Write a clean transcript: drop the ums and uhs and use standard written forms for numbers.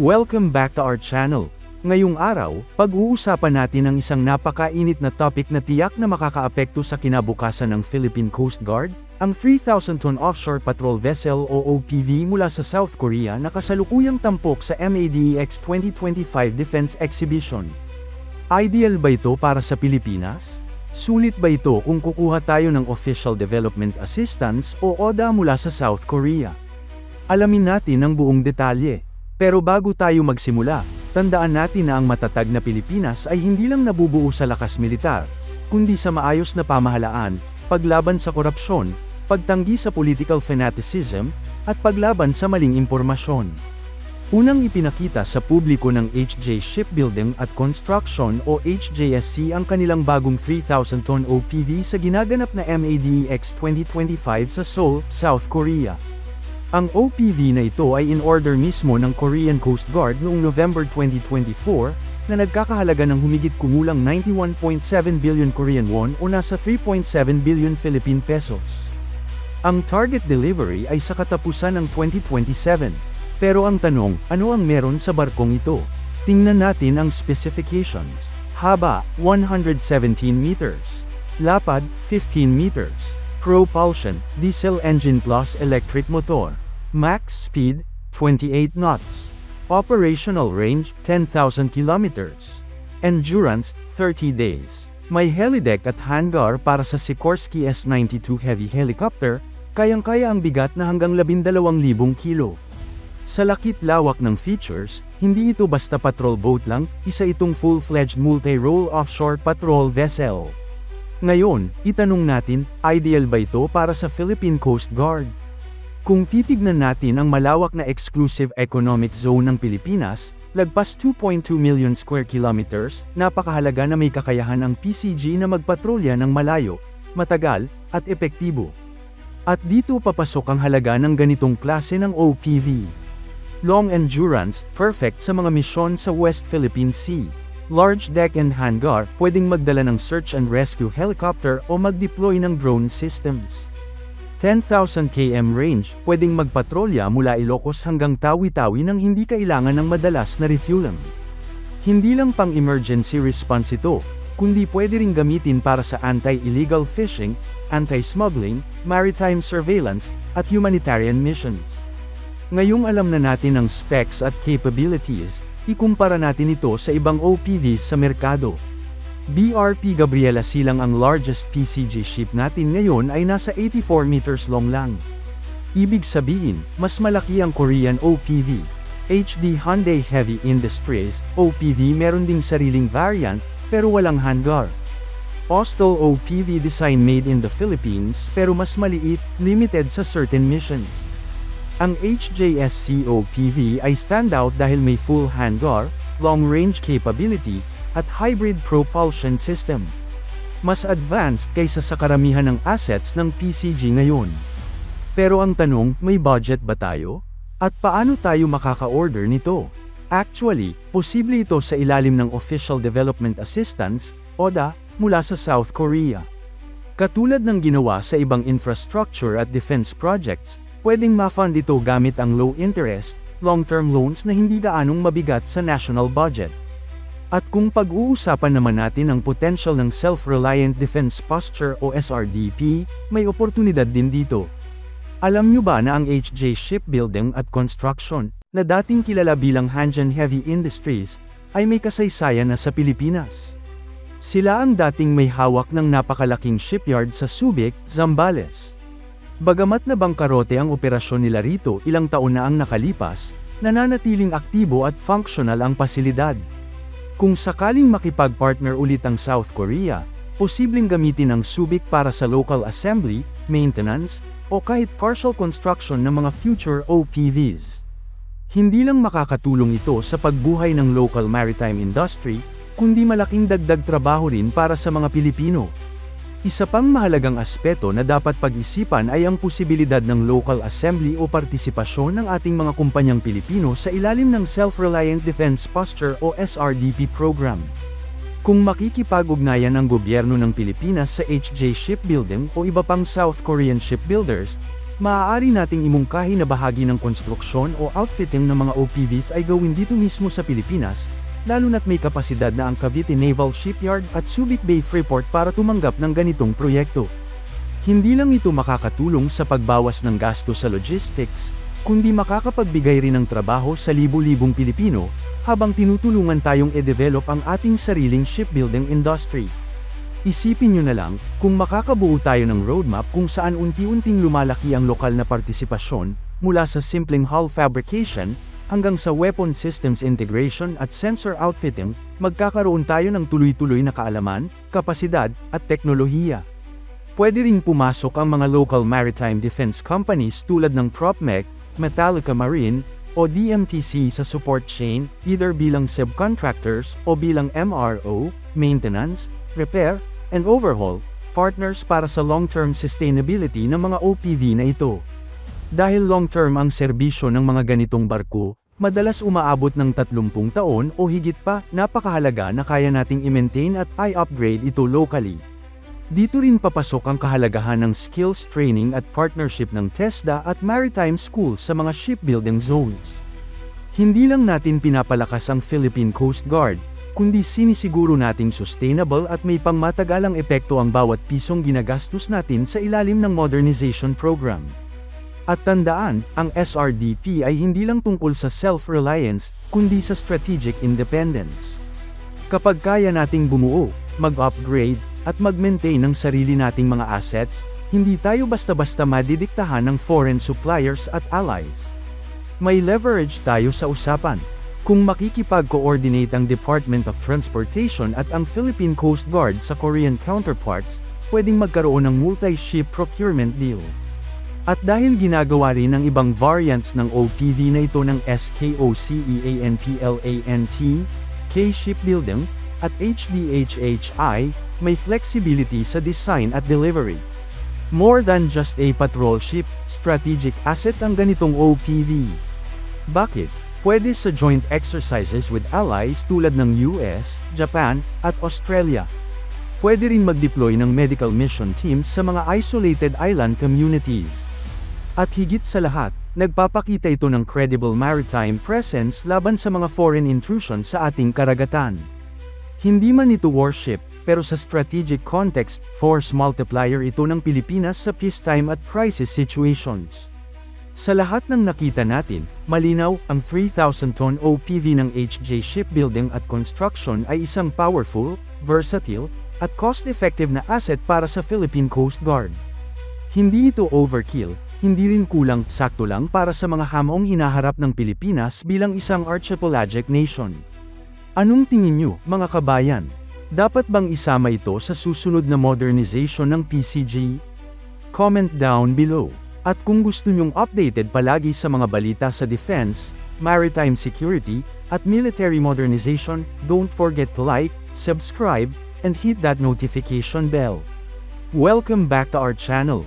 Welcome back to our channel. Ngayong araw, pag-uusapan natin ang isang napakainit na topic na tiyak na makakaapekto sa kinabukasan ng Philippine Coast Guard, ang 3,000-ton offshore patrol vessel o OPV mula sa South Korea na kasalukuyang tampok sa MADEX 2025 Defense Exhibition. Ideal ba ito para sa Pilipinas? Sulit ba ito kung kukuha tayo ng Official Development Assistance o ODA mula sa South Korea? Alamin natin ang buong detalye. Pero bago tayo magsimula, tandaan natin na ang matatag na Pilipinas ay hindi lang nabubuo sa lakas militar, kundi sa maayos na pamahalaan, paglaban sa korupsyon, pagtanggi sa political fanaticism, at paglaban sa maling impormasyon. Unang ipinakita sa publiko ng HJ Shipbuilding at Construction o HJSC ang kanilang bagong 3,000-ton OPV sa ginaganap na MADEX 2025 sa Seoul, South Korea. Ang OPV na ito ay in order mismo ng Korean Coast Guard noong November 2024, na nagkakahalaga ng humigit kumulang 91.7 billion Korean won o nasa 3.7 billion Philippine pesos. Ang target delivery ay sa katapusan ng 2027. Pero ang tanong, ano ang meron sa barkong ito? Tingnan natin ang specifications. Haba, 117 meters. Lapad, 15 meters. Propulsion, diesel engine plus electric motor. Max speed, 28 knots. Operational range, 10,000 kilometers. Endurance, 30 days. May helideck at hangar para sa Sikorsky S-92 heavy helicopter, kayang-kaya ang bigat na hanggang 12,000 kilo. Sa lakit lawak ng features, hindi ito basta patrol boat lang, isa itong full-fledged multi-role offshore patrol vessel. Ngayon, itanong natin, ideal ba ito para sa Philippine Coast Guard? Kung titignan natin ang malawak na exclusive economic zone ng Pilipinas, lagpas 2.2 million square kilometers, napakahalaga na may kakayahan ang PCG na magpatrolya ng malayo, matagal, at epektibo. At dito papasok ang halaga ng ganitong klase ng OPV. Long endurance, perfect sa mga misyon sa West Philippine Sea. Large deck and hangar, pwedeng magdala ng search and rescue helicopter o mag-deploy ng drone systems. 10,000 km range, pwedeng magpatrolya mula Ilocos hanggang Tawi-Tawi nang hindi kailangan ng madalas na refueling. Hindi lang pang emergency response ito, kundi pwede ring gamitin para sa anti-illegal fishing, anti-smuggling, maritime surveillance, at humanitarian missions. Ngayong alam na natin ang specs at capabilities, ikumpara natin ito sa ibang OPVs sa merkado. BRP Gabriela Silang ang largest PCG ship natin ngayon ay nasa 84 meters long lang. Ibig sabihin, mas malaki ang Korean OPV. HD Hyundai Heavy Industries, OPV meron ding sariling variant, pero walang hangar. Austal OPV design made in the Philippines pero mas maliit, limited sa certain missions. Ang HJSC OPV ay standout dahil may full hangar, long-range capability, at hybrid propulsion system. Mas advanced kaysa sa karamihan ng assets ng PCG ngayon. Pero ang tanong, may budget ba tayo? At paano tayo makaka-order nito? Actually, posible ito sa ilalim ng Official Development Assistance, ODA, mula sa South Korea. Katulad ng ginawa sa ibang infrastructure at defense projects, pwedeng ma-fund ito gamit ang low-interest, long-term loans na hindi gaanong mabigat sa national budget. At kung pag-uusapan naman natin ang potential ng Self-Reliant Defense Posture o SRDP, may oportunidad din dito. Alam nyo ba na ang HJ Shipbuilding at Construction, na dating kilala bilang Hanjin Heavy Industries, ay may kasaysayan na sa Pilipinas? Sila ang dating may hawak ng napakalaking shipyard sa Subic, Zambales. Bagamat na bangkarote ang operasyon nila rito ilang taon na ang nakalipas, nananatiling aktibo at functional ang pasilidad. Kung sakaling makipag-partner ulit ang South Korea, posibleng gamitin ang Subic para sa local assembly, maintenance, o kahit partial construction ng mga future OPVs. Hindi lang makakatulong ito sa pagbuhay ng local maritime industry, kundi malaking dagdag trabaho rin para sa mga Pilipino. Isa pang mahalagang aspeto na dapat pag-isipan ay ang posibilidad ng local assembly o partisipasyon ng ating mga kumpanyang Pilipino sa ilalim ng Self-Reliant Defense Posture o SRDP program. Kung makikipag-ugnayan ang gobyerno ng Pilipinas sa HJ Shipbuilding o iba pang South Korean shipbuilders, Maaari nating imungkahi na bahagi ng konstruksyon o outfitting ng mga OPVs ay gawin dito mismo sa Pilipinas, lalo na't may kapasidad na ang Cavite Naval Shipyard at Subic Bay Freeport para tumanggap ng ganitong proyekto. Hindi lang ito makakatulong sa pagbawas ng gasto sa logistics, kundi makakapagbigay rin ng trabaho sa libu-libong Pilipino, habang tinutulungan tayong e-develop ang ating sariling shipbuilding industry. Isipin nyo na lang, kung makakabuo tayo ng roadmap kung saan unti-unting lumalaki ang lokal na partisipasyon, mula sa simpleng hull fabrication, hanggang sa weapon systems integration at sensor outfitting, magkakaroon tayo ng tuloy-tuloy na kaalaman, kapasidad, at teknolohiya. Pwede ring pumasok ang mga local maritime defense companies tulad ng PropMech, Metallica Marine, o DMTC sa support chain, either bilang subcontractors o bilang MRO, maintenance, repair, and overhaul, partners para sa long-term sustainability ng mga OPV na ito. Dahil long-term ang serbisyo ng mga ganitong barko, madalas umaabot ng 30 taon o higit pa, napakahalaga na kaya nating i-maintain at i-upgrade ito locally. Dito rin papasok ang kahalagahan ng skills training at partnership ng TESDA at maritime schools sa mga shipbuilding zones. Hindi lang natin pinapalakas ang Philippine Coast Guard, kundi sinisiguro nating sustainable at may pangmatagalang epekto ang bawat pisong ginagastos natin sa ilalim ng modernization program. At tandaan, ang SRDP ay hindi lang tungkol sa self-reliance, kundi sa strategic independence. Kapag kaya nating bumuo, mag-upgrade, at mag-maintain ng sarili nating mga assets, hindi tayo basta-basta madidiktahan ng foreign suppliers at allies. May leverage tayo sa usapan. Kung makikipag-coordinate ang Department of Transportation at ang Philippine Coast Guard sa Korean counterparts, pwedeng magkaroon ng multi-ship procurement deal. At dahil ginagawa rin ng ibang variants ng OPV na ito ng SKOCEANPLANT, K-Shipbuilding, at HDHHI, may flexibility sa design at delivery. More than just a patrol ship, strategic asset ang ganitong OPV. Bakit? Pwede sa joint exercises with allies tulad ng US, Japan, at Australia. Pwede rin mag-deploy ng medical mission teams sa mga isolated island communities. At higit sa lahat, nagpapakita ito ng credible maritime presence laban sa mga foreign intrusion sa ating karagatan. Hindi man ito warship, pero sa strategic context, force multiplier ito ng Pilipinas sa peacetime at crisis situations. Sa lahat ng nakita natin, malinaw, ang 3,000-ton OPV ng HJ Shipbuilding at Construction ay isang powerful, versatile, at cost-effective na asset para sa Philippine Coast Guard. Hindi ito overkill, hindi rin kulang, sakto lang para sa mga hamong hinaharap ng Pilipinas bilang isang archipelagic nation. Anong tingin nyo, mga kabayan? Dapat bang isama ito sa susunod na modernization ng PCG? Comment down below. At kung gusto nyong updated palagi sa mga balita sa defense, maritime security, at military modernization, don't forget to like, subscribe, and hit that notification bell. Welcome back to our channel.